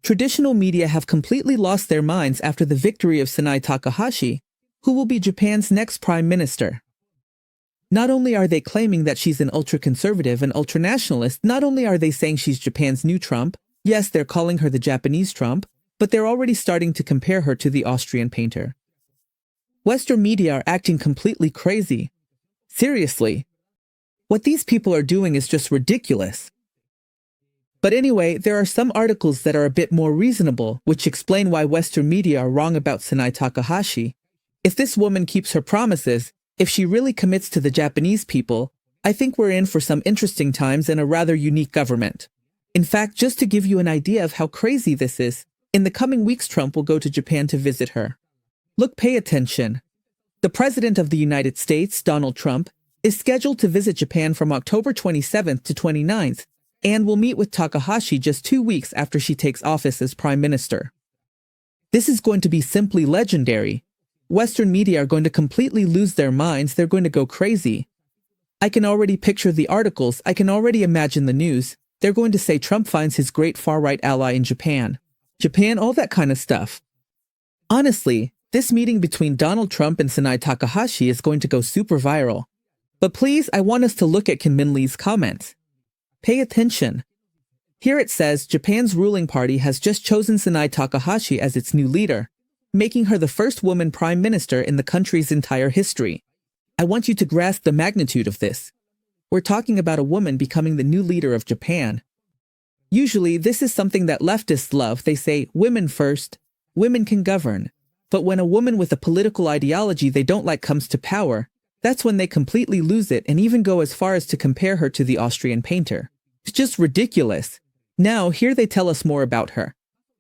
Traditional media have completely lost their minds after the victory of Sanae Takaichi, who will be Japan's next prime minister. Not only are they claiming that she's an ultra-conservative and ultra-nationalist, not only are they saying she's Japan's new Trump, yes, they're calling her the Japanese Trump, but they're already starting to compare her to the Austrian painter. Western media are acting completely crazy. Seriously. What these people are doing is just ridiculous. But anyway, there are some articles that are a bit more reasonable, which explain why Western media are wrong about Sanae Takaichi. If this woman keeps her promises, if she really commits to the Japanese people, I think we're in for some interesting times and a rather unique government. In fact, just to give you an idea of how crazy this is, in the coming weeks Trump will go to Japan to visit her. Look, pay attention. The President of the United States, Donald Trump, is scheduled to visit Japan from October 27th to 29th, and will meet with Takaichi just 2 weeks after she takes office as Prime Minister. This is going to be simply legendary. Western media are going to completely lose their minds, they're going to go crazy. I can already picture the articles, I can already imagine the news. They're going to say Trump finds his great far-right ally in Japan. Japan, all that kind of stuff. Honestly, this meeting between Donald Trump and Sanae Takaichi is going to go super viral. But please, I want us to look at Kim Min-lee's comments. Pay attention. Here it says Japan's ruling party has just chosen Sanae Takaichi as its new leader, making her the first woman prime minister in the country's entire history. I want you to grasp the magnitude of this. We're talking about a woman becoming the new leader of Japan. Usually, this is something that leftists love. They say, women first, women can govern. But when a woman with a political ideology they don't like comes to power, that's when they completely lose it and even go as far as to compare her to the Austrian painter. It's just ridiculous. Now, here they tell us more about her.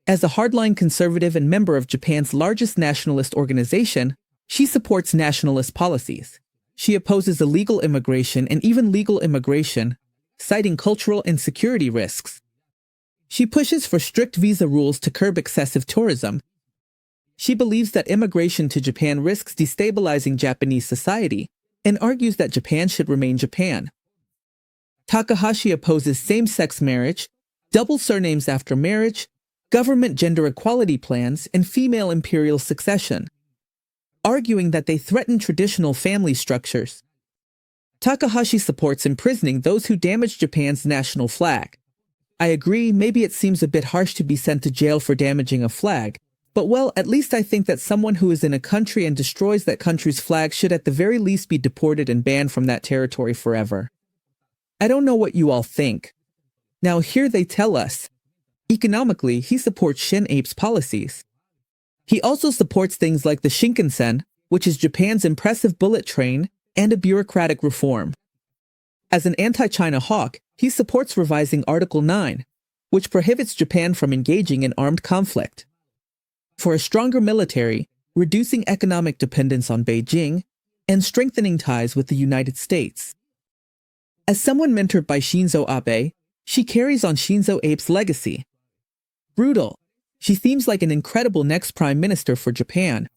As a hardline conservative and member of Japan's largest nationalist organization, she supports nationalist policies. She opposes illegal immigration and even legal immigration, citing cultural and security risks. She pushes for strict visa rules to curb excessive tourism. She believes that immigration to Japan risks destabilizing Japanese society and argues that Japan should remain Japan. Takaichi opposes same-sex marriage, double surnames after marriage, government gender equality plans, and female imperial succession, arguing that they threaten traditional family structures. Takaichi supports imprisoning those who damage Japan's national flag. I agree, maybe it seems a bit harsh to be sent to jail for damaging a flag, but well, at least I think that someone who is in a country and destroys that country's flag should at the very least be deported and banned from that territory forever. I don't know what you all think. Now here they tell us. Economically, he supports Shin-Ape's policies. He also supports things like the Shinkansen, which is Japan's impressive bullet train, and a bureaucratic reform. As an anti-China hawk, he supports revising Article 9, which prohibits Japan from engaging in armed conflict. For a stronger military, reducing economic dependence on Beijing, and strengthening ties with the United States. As someone mentored by Shinzo Abe, she carries on Shinzo Abe's legacy. Brutal. She seems like an incredible next prime minister for Japan.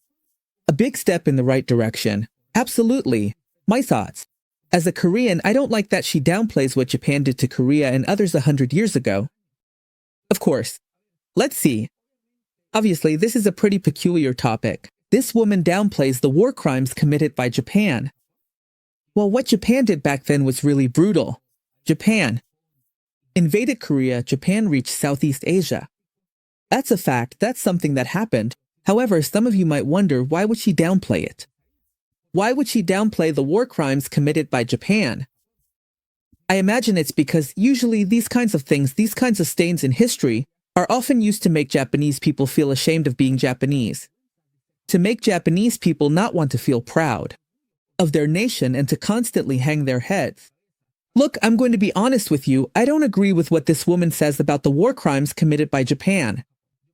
A big step in the right direction. Absolutely. My thoughts. As a Korean, I don't like that she downplays what Japan did to Korea and others 100 years ago. Of course. Let's see. Obviously, this is a pretty peculiar topic. This woman downplays the war crimes committed by Japan. Well, what Japan did back then was really brutal. Japan invaded Korea, Japan reached Southeast Asia. That's a fact, that's something that happened. However, some of you might wonder, why would she downplay it? Why would she downplay the war crimes committed by Japan? I imagine it's because usually these kinds of things, these kinds of stains in history, are often used to make Japanese people feel ashamed of being Japanese. To make Japanese people not want to feel proud of their nation and to constantly hang their heads. Look, I'm going to be honest with you, I don't agree with what this woman says about the war crimes committed by Japan.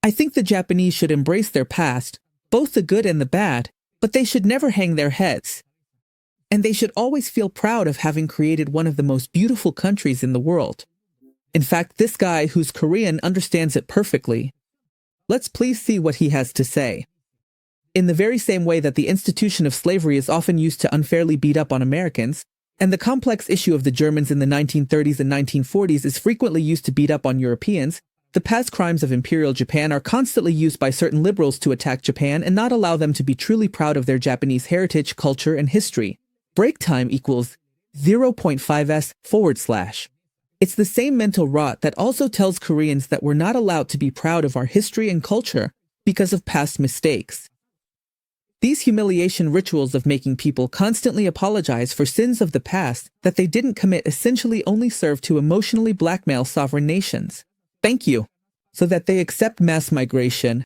I think the Japanese should embrace their past, both the good and the bad, but they should never hang their heads. And they should always feel proud of having created one of the most beautiful countries in the world. In fact, this guy who's Korean understands it perfectly. Let's please see what he has to say. In the very same way that the institution of slavery is often used to unfairly beat up on Americans, and the complex issue of the Germans in the 1930s and 1940s is frequently used to beat up on Europeans, The past crimes of Imperial Japan are constantly used by certain liberals to attack Japan and not allow them to be truly proud of their Japanese heritage, culture, and history. Break time equals 0.5s/. It's the same mental rot that also tells Koreans that we're not allowed to be proud of our history and culture because of past mistakes. These humiliation rituals of making people constantly apologize for sins of the past that they didn't commit essentially only serve to emotionally blackmail sovereign nations. Thank you. So that they accept mass migration.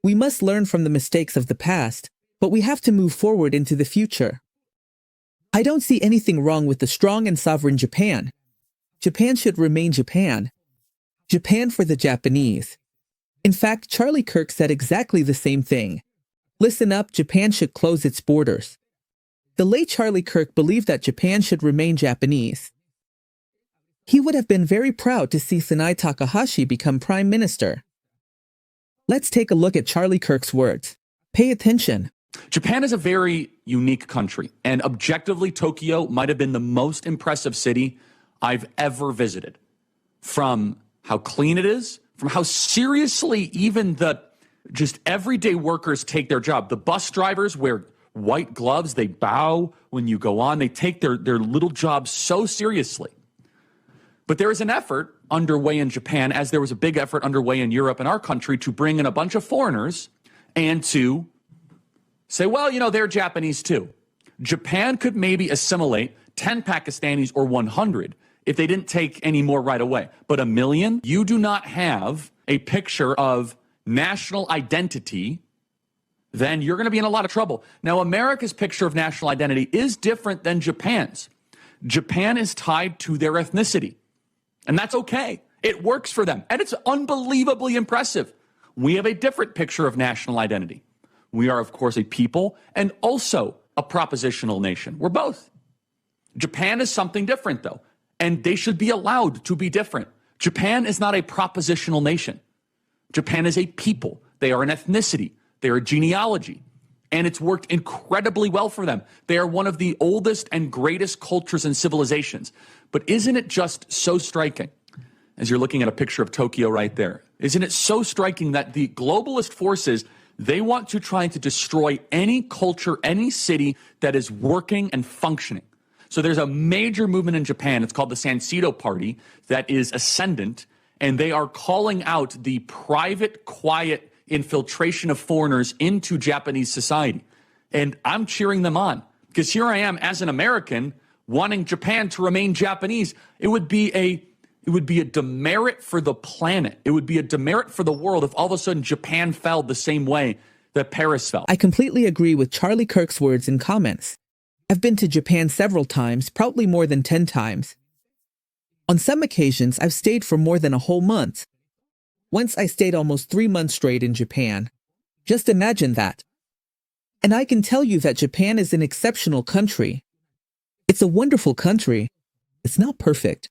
We must learn from the mistakes of the past, but we have to move forward into the future. I don't see anything wrong with the strong and sovereign Japan. Japan should remain Japan. Japan for the Japanese. In fact, Charlie Kirk said exactly the same thing. Listen up, Japan should close its borders. The late Charlie Kirk believed that Japan should remain Japanese. He would have been very proud to see Sanae Takaichi become Prime Minister. Let's take a look at Charlie Kirk's words. Pay attention. Japan is a very unique country, and objectively, Tokyo might have been the most impressive city I've ever visited. From how clean it is, from how seriously even the just everyday workers take their job. The bus drivers wear white gloves, they bow when you go on, they take their little jobs so seriously. But there is an effort underway in Japan, as there was a big effort underway in Europe and our country, to bring in a bunch of foreigners and to say, well, they're Japanese too. Japan could maybe assimilate 10 Pakistanis or 100 if they didn't take any more right away. But 1 million, you do not have a picture of national identity, then you're going to be in a lot of trouble. Now, America's picture of national identity is different than Japan's. Japan is tied to their ethnicity, and that's okay. It works for them, and it's unbelievably impressive. We have a different picture of national identity. We are, of course, a people and also a propositional nation. We're both. Japan is something different, though, and they should be allowed to be different. Japan is not a propositional nation. Japan is a people. They are an ethnicity. They are a genealogy. And it's worked incredibly well for them. They are one of the oldest and greatest cultures and civilizations. But isn't it just so striking, as you're looking at a picture of Tokyo right there, isn't it so striking that the globalist forces, they want to try to destroy any culture, any city that is working and functioning. So there's a major movement in Japan. It's called the Sanseido Party that is ascendant, and they are calling out the private, quiet infiltration of foreigners into Japanese society. And I'm cheering them on, because here I am as an American wanting Japan to remain Japanese. It would be a demerit for the planet. It would be a demerit for the world if all of a sudden Japan fell the same way that Paris fell. I completely agree with Charlie Kirk's words and comments. I've been to Japan several times, probably more than 10 times. On some occasions, I've stayed for more than a whole month. Once I stayed almost 3 months straight in Japan. Just imagine that. And I can tell you that Japan is an exceptional country. It's a wonderful country. It's not perfect.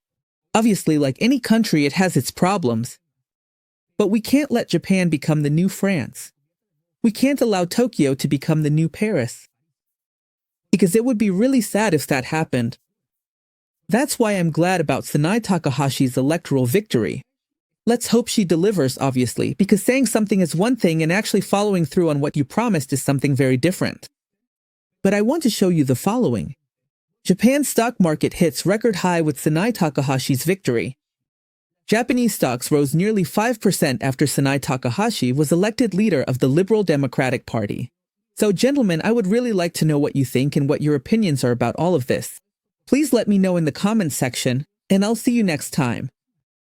Obviously, like any country, it has its problems. But we can't let Japan become the new France. We can't allow Tokyo to become the new Paris. Because it would be really sad if that happened. That's why I'm glad about Sanae Takaichi's electoral victory. Let's hope she delivers, obviously, because saying something is one thing and actually following through on what you promised is something very different. But I want to show you the following. Japan's stock market hits record high with Sanae Takaichi's victory. Japanese stocks rose nearly 5% after Sanae Takaichi was elected leader of the Liberal Democratic Party. So gentlemen, I would really like to know what you think and what your opinions are about all of this. Please let me know in the comments section, and I'll see you next time.